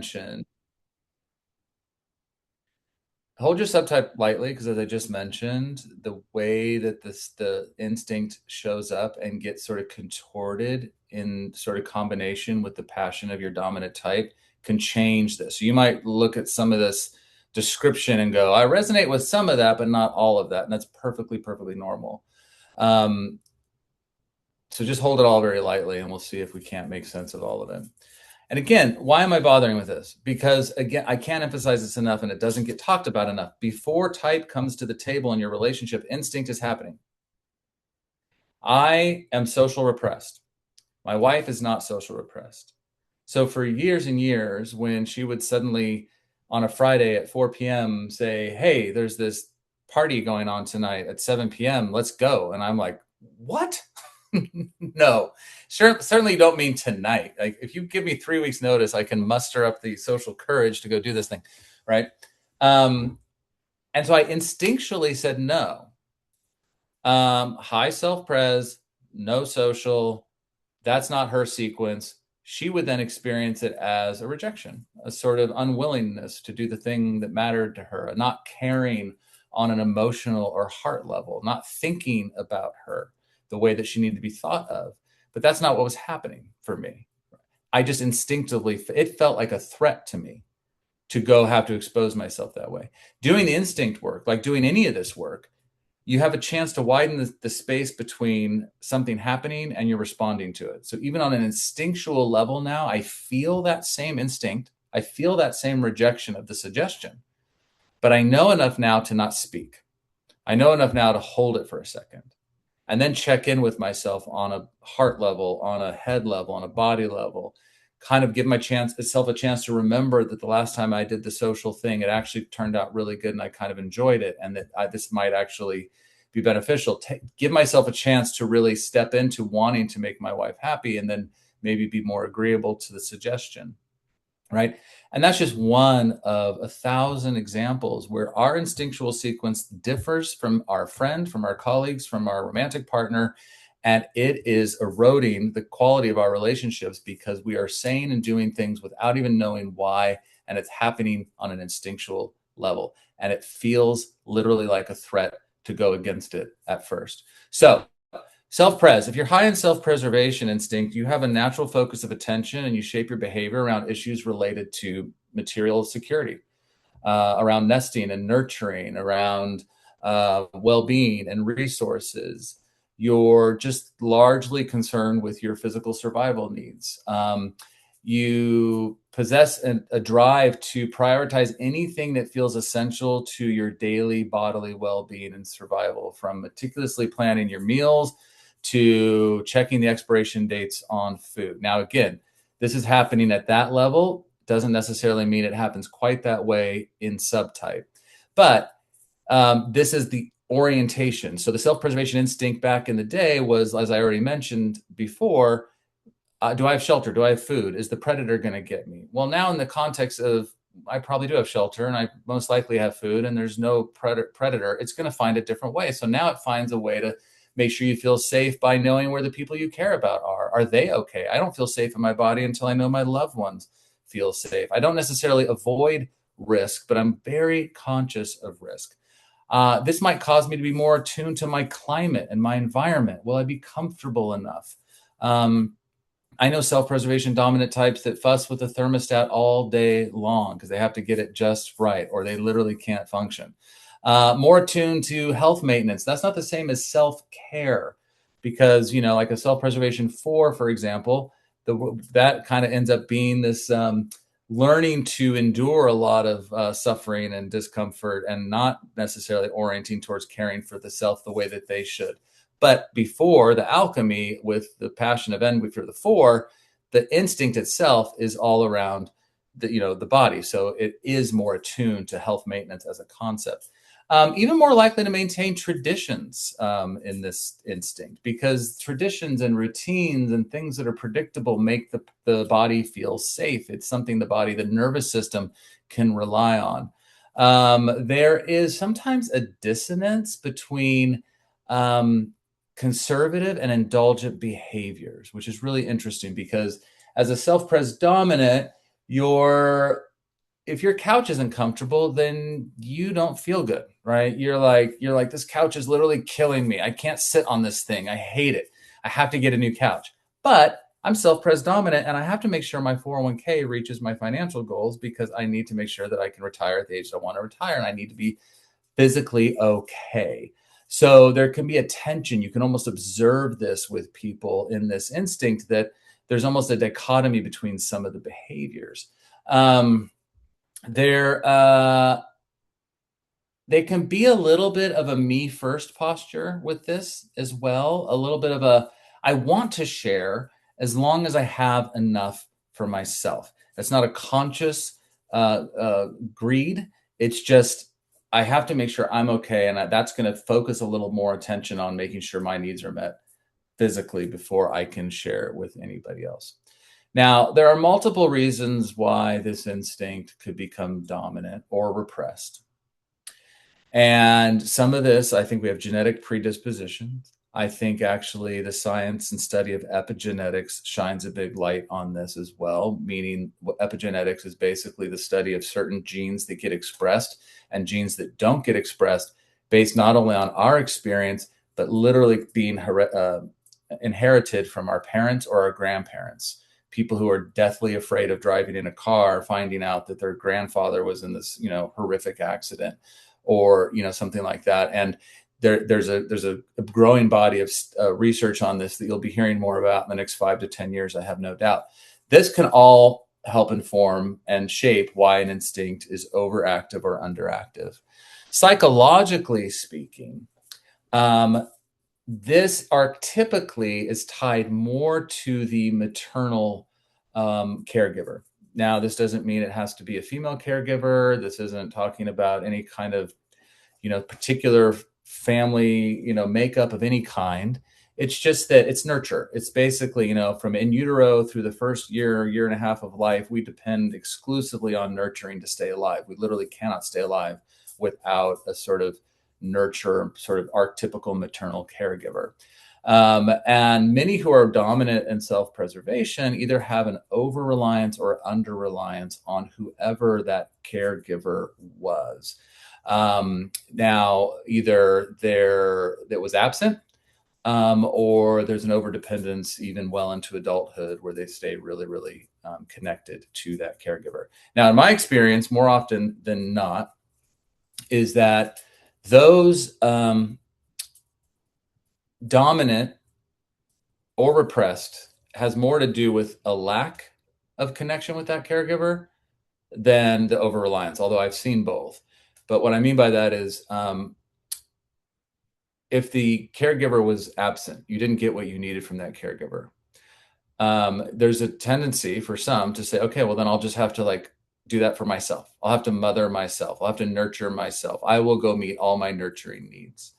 mentioned, hold your subtype lightly because, as I just mentioned, the way that the instinct shows up and gets sort of contorted in sort of combination with the passion of your dominant type can change this. So you might look at some of this description and go, I resonate with some of that, but not all of that. And that's perfectly, perfectly normal. Um, so just hold it all very lightly and we'll see if we can't make sense of all of it. And again, why am I bothering with this? Because again, I can't emphasize this enough and it doesn't get talked about enough. Before type comes to the table in your relationship, instinct is happening. I am social repressed. My wife is not social repressed. So for years and years, when she would suddenly on a Friday at 4 p.m. say, hey, there's this party going on tonight at 7 p.m., let's go. And I'm like, what? No, certainly don't mean tonight. Like if you give me 3 weeks notice, I can muster up the social courage to go do this thing. Right. And so I instinctually said no. High self-pres, no social. That's not her sequence. She would then experience it as a rejection, a sort of unwillingness to do the thing that mattered to her, not caring on an emotional or heart level, not thinking about her the way that she needed to be thought of. But that's not what was happening for me. I just instinctively, it felt like a threat to me to go have to expose myself that way. Doing the instinct work, like doing any of this work, you have a chance to widen the space between something happening and you're responding to it. So even on an instinctual level now, I feel that same instinct. I feel that same rejection of the suggestion, but I know enough now to not speak. I know enough now to hold it for a second and then check in with myself on a heart level, on a head level, on a body level, kind of give myself a chance to remember that the last time I did the social thing, it actually turned out really good and I kind of enjoyed it. And that this might actually be beneficial. Give myself a chance to really step into wanting to make my wife happy and then maybe be more agreeable to the suggestion. Right. And that's just one of 1,000 examples where our instinctual sequence differs from our friend, from our colleagues, from our romantic partner. And it is eroding the quality of our relationships because we are saying and doing things without even knowing why. And it's happening on an instinctual level. And it feels literally like a threat to go against it at first. So self-pres, if you're high in self-preservation instinct, you have a natural focus of attention and you shape your behavior around issues related to material security, around nesting and nurturing, around well-being and resources. You're just largely concerned with your physical survival needs. You possess a drive to prioritize anything that feels essential to your daily bodily well-being and survival, from meticulously planning your meals to checking the expiration dates on food. Now, again, this is happening at that level. Doesn't necessarily mean it happens quite that way in subtype. But this is the orientation. So the self-preservation instinct back in the day was, as I already mentioned before, do I have shelter? Do I have food? Is the predator going to get me? Well, now in the context of I probably do have shelter and I most likely have food and there's no predator, it's going to find a different way. So now it finds a way to make sure you feel safe by knowing where the people you care about are. Are they okay? I don't feel safe in my body until I know my loved ones feel safe. I don't necessarily avoid risk, but I'm very conscious of risk. This might cause me to be more attuned to my climate and my environment. Will I be comfortable enough? I know self-preservation dominant types that fuss with the thermostat all day long because they have to get it just right or they literally can't function. More attuned to health maintenance. That's not the same as self-care because, like a self-preservation 4, for example, that kind of ends up being this learning to endure a lot of suffering and discomfort and not necessarily orienting towards caring for the self the way that they should. But before the alchemy with the passion of envy for the 4, the instinct itself is all around the body. So it is more attuned to health maintenance as a concept. Even more likely to maintain traditions in this instinct because traditions and routines and things that are predictable make the body feel safe. It's something the nervous system can rely on. There is sometimes a dissonance between conservative and indulgent behaviors, which is really interesting because as a self-pres dominant, if your couch isn't comfortable, then you don't feel good, right? You're like, this couch is literally killing me. I can't sit on this thing. I hate it. I have to get a new couch. But I'm self-pres dominant and I have to make sure my 401k reaches my financial goals because I need to make sure that I can retire at the age that I want to retire, and I need to be physically okay. So there can be a tension. You can almost observe this with people in this instinct that there's almost a dichotomy between some of the behaviors. There They can be a little bit of a me first posture with this as well. A little bit of a, I want to share as long as I have enough for myself. It's not a conscious greed. It's just, I have to make sure I'm okay. And that's going to focus a little more attention on making sure my needs are met physically before I can share it with anybody else. Now, there are multiple reasons why this instinct could become dominant or repressed. And some of this, I think we have genetic predisposition. I think actually the science and study of epigenetics shines a big light on this as well, meaning epigenetics is basically the study of certain genes that get expressed and genes that don't get expressed based not only on our experience, but literally being inherited from our parents or our grandparents. People who are deathly afraid of driving in a car, finding out that their grandfather was in this, horrific accident, or something like that. And there's a growing body of research on this that you'll be hearing more about in the next 5 to 10 years. I have no doubt. This can all help inform and shape why an instinct is overactive or underactive. Psychologically speaking, this archetypically is tied more to the maternal caregiver. Now, this doesn't mean it has to be a female caregiver. This isn't talking about any kind of, particular family, makeup of any kind. It's just that it's nurture. It's basically, from in utero through the first year and a half of life, we depend exclusively on nurturing to stay alive. We literally cannot stay alive without a sort of nurture, sort of archetypical maternal caregiver. And many who are dominant in self-preservation either have an over-reliance or under-reliance on whoever that caregiver was. Now, either that was absent, or there's an overdependence even well into adulthood where they stay really, really connected to that caregiver. Now, in my experience, more often than not, is that those dominant or repressed has more to do with a lack of connection with that caregiver than the over reliance, although I've seen both. But what I mean by that is if the caregiver was absent, you didn't get what you needed from that caregiver. There's a tendency for some to say, okay, well, then I'll just have to do that for myself. I'll have to mother myself. I'll have to nurture myself. I will go meet all my nurturing needs.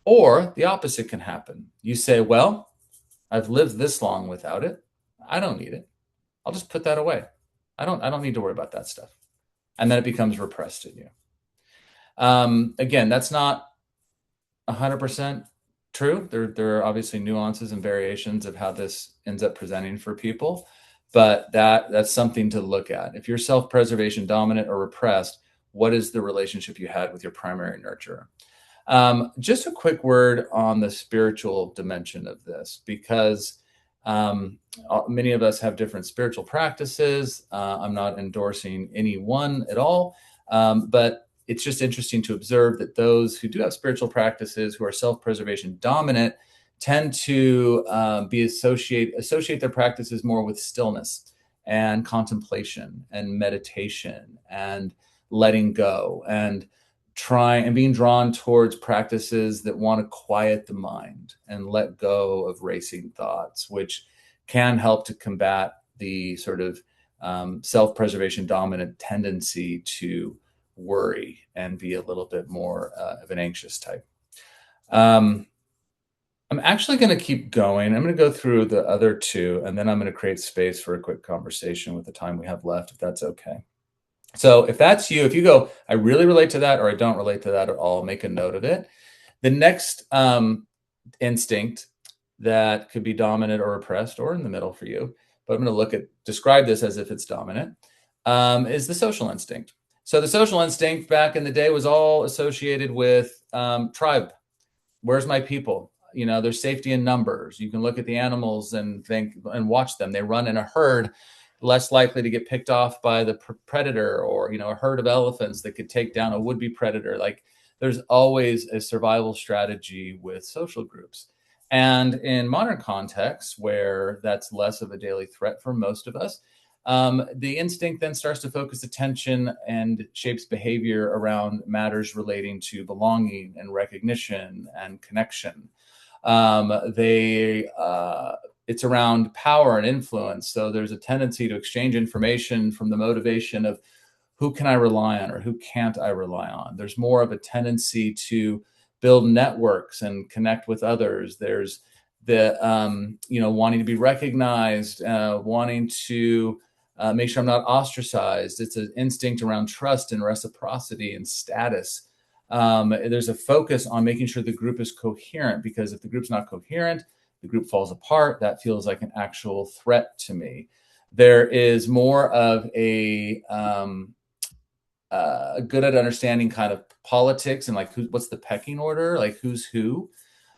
Or the opposite can happen. You say, well, I've lived this long without it. I don't need it. I'll just put that away. I don't need to worry about that stuff. And then it becomes repressed in you. Again, that's not 100% true. There are obviously nuances and variations of how this ends up presenting for people, but that's something to look at. If you're self-preservation dominant or repressed, what is the relationship you had with your primary nurturer? Just a quick word on the spiritual dimension of this, because many of us have different spiritual practices. I'm not endorsing any one at all, but it's just interesting to observe that those who do have spiritual practices, who are self-preservation dominant, tend to associate their practices more with stillness and contemplation and meditation and letting go and being drawn towards practices that want to quiet the mind and let go of racing thoughts, which can help to combat the sort of self-preservation dominant tendency to worry and be a little bit more of an anxious type. I'm actually going to keep going. I'm going to go through the other two, and then I'm going to create space for a quick conversation with the time we have left, if that's okay. So if that's you, if you go, I really relate to that, or I don't relate to that at all, make a note of it. The next instinct that could be dominant or repressed or in the middle for you, but I'm going to describe this as if it's dominant, is the social instinct. So the social instinct back in the day was all associated with tribe. Where's my people? There's safety in numbers. You can look at the animals and think and watch them. They run in a herd, less likely to get picked off by the predator, or a herd of elephants that could take down a would-be predator. Like, there's always a survival strategy with social groups. And in modern contexts where that's less of a daily threat for most of us, the instinct then starts to focus attention and shapes behavior around matters relating to belonging and recognition and connection. It's around power and influence. So there's a tendency to exchange information from the motivation of who can I rely on or who can't I rely on. There's more of a tendency to build networks and connect with others. There's the wanting to be recognized, wanting to make sure I'm not ostracized. It's an instinct around trust and reciprocity and status. There's a focus on making sure the group is coherent, because if the group's not coherent, the group falls apart. That feels like an actual threat to me. There is more of a good at understanding kind of politics and like what's the pecking order, like who's who.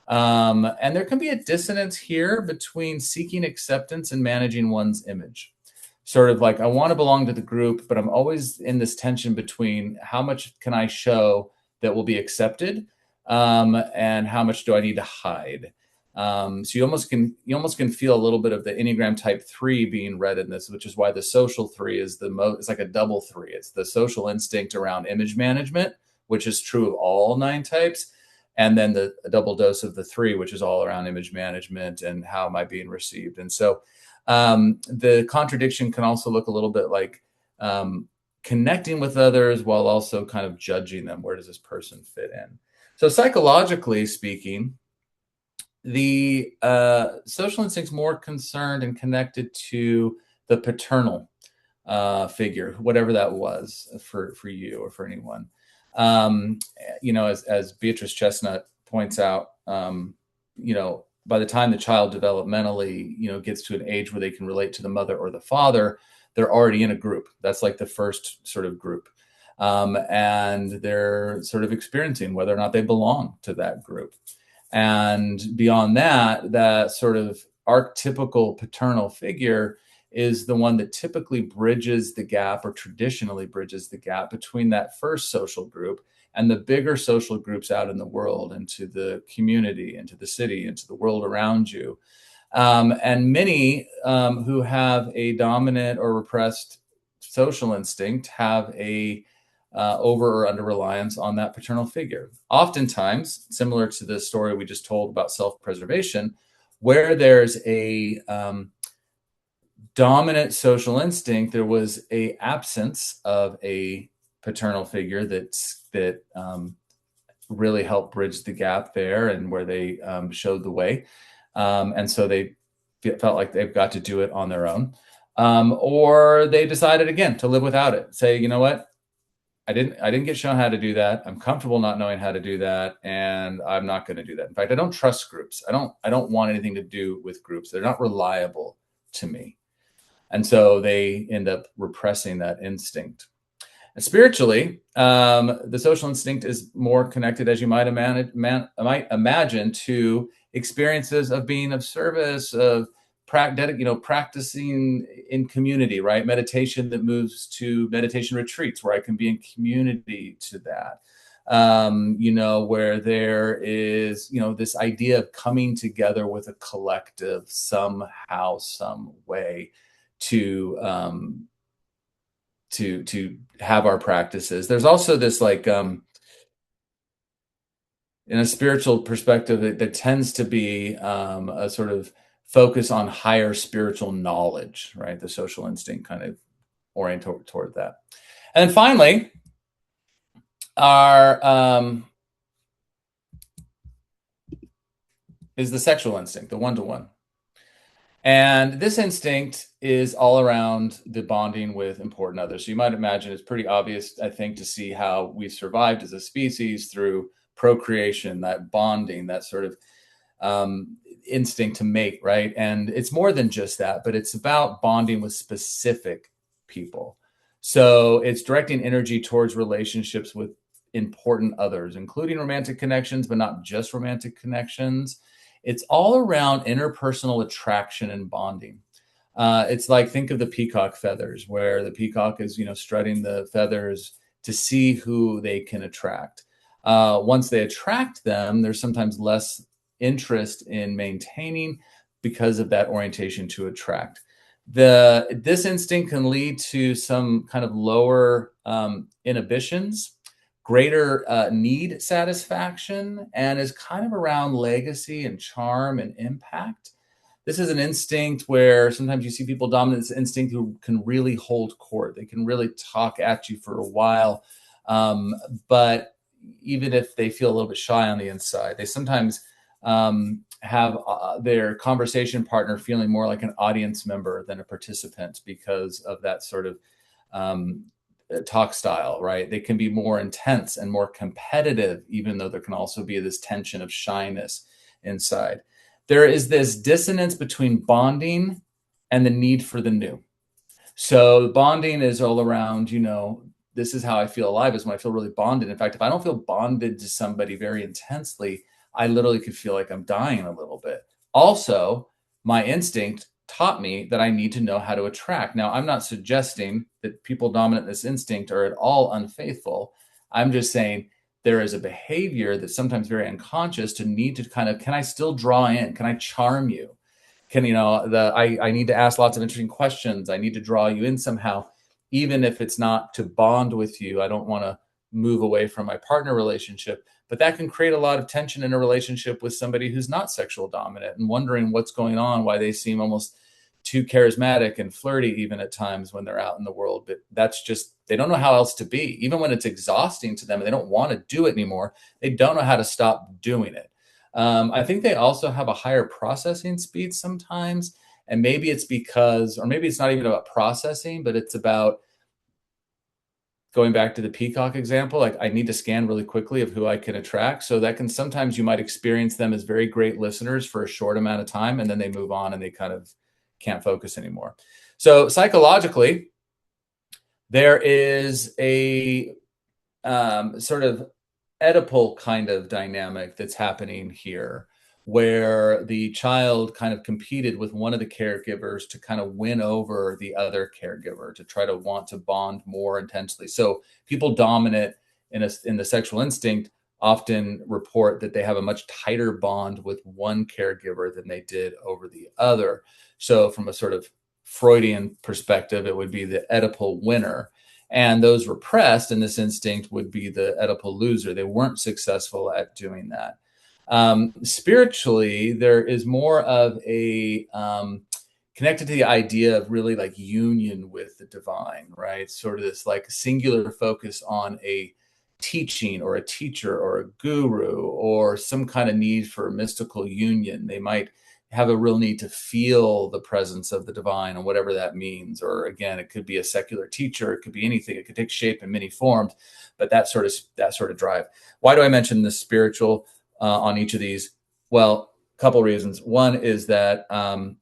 And there can be a dissonance here between seeking acceptance and managing one's image. Sort of like, I want to belong to the group, but I'm always in this tension between how much can I show that will be accepted, and how much do I need to hide. So you almost can feel a little bit of the Enneagram type 3 being read in this, which is why the social 3 is it's like a double 3. It's the social instinct around image management, which is true of all 9 types. And then the double dose of the 3, which is all around image management and how am I being received. And so the contradiction can also look a little bit like connecting with others while also kind of judging them. Where does this person fit in? So psychologically speaking, the social instinct's more concerned and connected to the paternal figure, whatever that was for you or for anyone. As Beatrice Chestnut points out, by the time the child developmentally, gets to an age where they can relate to the mother or the father, they're already in a group. That's like the first sort of group. And they're sort of experiencing whether or not they belong to that group. And beyond that, that sort of archetypical paternal figure is the one that typically bridges the gap, or traditionally bridges the gap, between that first social group and the bigger social groups out in the world, into the community, into the city, into the world around you. And many who have a dominant or repressed social instinct have a over or under reliance on that paternal figure. Oftentimes, similar to the story we just told about self-preservation, where there's a dominant social instinct, there was a absence of a paternal figure that really helped bridge the gap there, and where they showed the way. And so they felt like they've got to do it on their own. Or they decided again to live without it. Say, you know what? I didn't get shown how to do that. I'm comfortable not knowing how to do that, and I'm not going to do that. In fact, I don't trust groups. I don't want anything to do with groups. They're not reliable to me. And so they end up repressing that instinct. And spiritually, the social instinct is more connected, as you might imagine, to experiences of being of service, of practicing in community, right? Meditation that moves to meditation retreats where I can be in community to that. Where there is, this idea of coming together with a collective somehow, some way to have our practices. There's also this in a spiritual perspective that tends to be a sort of focus on higher spiritual knowledge, right? The social instinct kind of oriented toward that. And then finally, is the sexual instinct, the one-to-one. And this instinct is all around the bonding with important others. So you might imagine it's pretty obvious, I think, to see how we've survived as a species through procreation, that bonding, that sort of instinct to mate, right? And it's more than just that, but it's about bonding with specific people. So it's directing energy towards relationships with important others, including romantic connections, but not just romantic connections. It's all around interpersonal attraction and bonding. It's like, think of the peacock feathers, where the peacock is, strutting the feathers to see who they can attract. Once they attract them, there's sometimes less interest in maintaining because of that orientation to attract. This instinct can lead to some kind of lower inhibitions, greater need satisfaction, and is kind of around legacy and charm and impact. This is an instinct where sometimes you see people dominant this instinct who can really hold court. They can really talk at you for a while. But even if they feel a little bit shy on the inside, they sometimes have their conversation partner feeling more like an audience member than a participant because of that sort of talk style, right? They can be more intense and more competitive, even though there can also be this tension of shyness inside. There is this dissonance between bonding and the need for the new. So bonding is all around, this is how I feel alive, is when I feel really bonded. In fact, if I don't feel bonded to somebody very intensely, I literally could feel like I'm dying a little bit. Also, my instinct taught me that I need to know how to attract. Now, I'm not suggesting that people dominant this instinct are at all unfaithful. I'm just saying there is a behavior that's sometimes very unconscious to need to kind of, can I still draw in? Can I charm you? I need to ask lots of interesting questions. I need to draw you in somehow, even if it's not to bond with you. I don't want to move away from my partner relationship, but that can create a lot of tension in a relationship with somebody who's not sexual dominant and wondering what's going on, why they seem almost too charismatic and flirty, even at times when they're out in the world. But that's just, they don't know how else to be. Even when it's exhausting to them and they don't want to do it anymore, they don't know how to stop doing it. I think they also have a higher processing speed sometimes. And maybe it's because, or maybe it's not even about processing, but it's about going back to the peacock example. Like, I need to scan really quickly of who I can attract. So that can, sometimes you might experience them as very great listeners for a short amount of time, and then they move on and they kind of can't focus anymore. So psychologically, there is a sort of Oedipal kind of dynamic that's happening here, where the child kind of competed with one of the caregivers to kind of win over the other caregiver, to try to want to bond more intensely. So people dominant in the sexual instinct often report that they have a much tighter bond with one caregiver than they did over the other. So from a sort of Freudian perspective, it would be the Oedipal winner. And those repressed in this instinct would be the Oedipal loser. They weren't successful at doing that. Spiritually, there is more of a connected to the idea of really like union with the divine, right? Sort of this like singular focus on a teaching or a teacher or a guru, or some kind of need for mystical union. They might have a real need to feel the presence of the divine, and whatever that means. Or again, it could be a secular teacher, it could be anything, it could take shape in many forms, but that sort of drive. Why do I mention the spiritual on each of these? Well, a couple reasons. One is that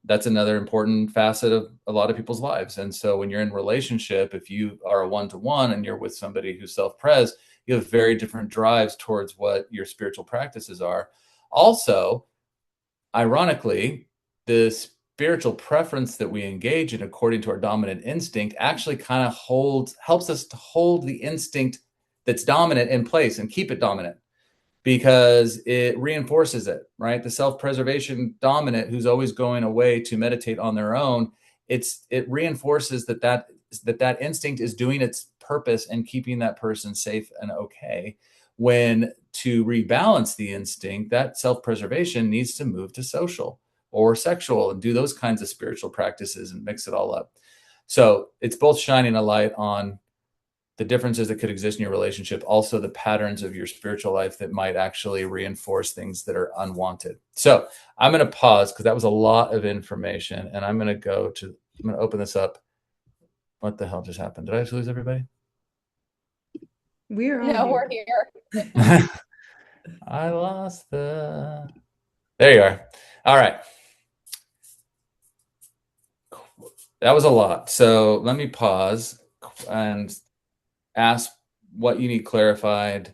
that's another important facet of a lot of people's lives. And so when you're in relationship, if you are a one-to-one and you're with somebody who's self-pres, you have very different drives towards what your spiritual practices are. Also, ironically, the spiritual preference that we engage in according to our dominant instinct actually kind of helps us to hold the instinct that's dominant in place and keep it dominant, because it reinforces it, right? The self-preservation dominant who's always going away to meditate on their own, it reinforces that instinct is doing its purpose and keeping that person safe and okay. When to rebalance the instinct, that self-preservation needs to move to social or sexual and do those kinds of spiritual practices and mix it all up. So it's both shining a light on the differences that could exist in your relationship, also the patterns of your spiritual life that might actually reinforce things that are unwanted. So I'm going to pause because that was a lot of information, and I'm going to open this up. What the hell just happened? Did I just lose everybody? We're all No, here. we're here. I lost the There you are. All right. That was a lot. So let me pause and ask what you need clarified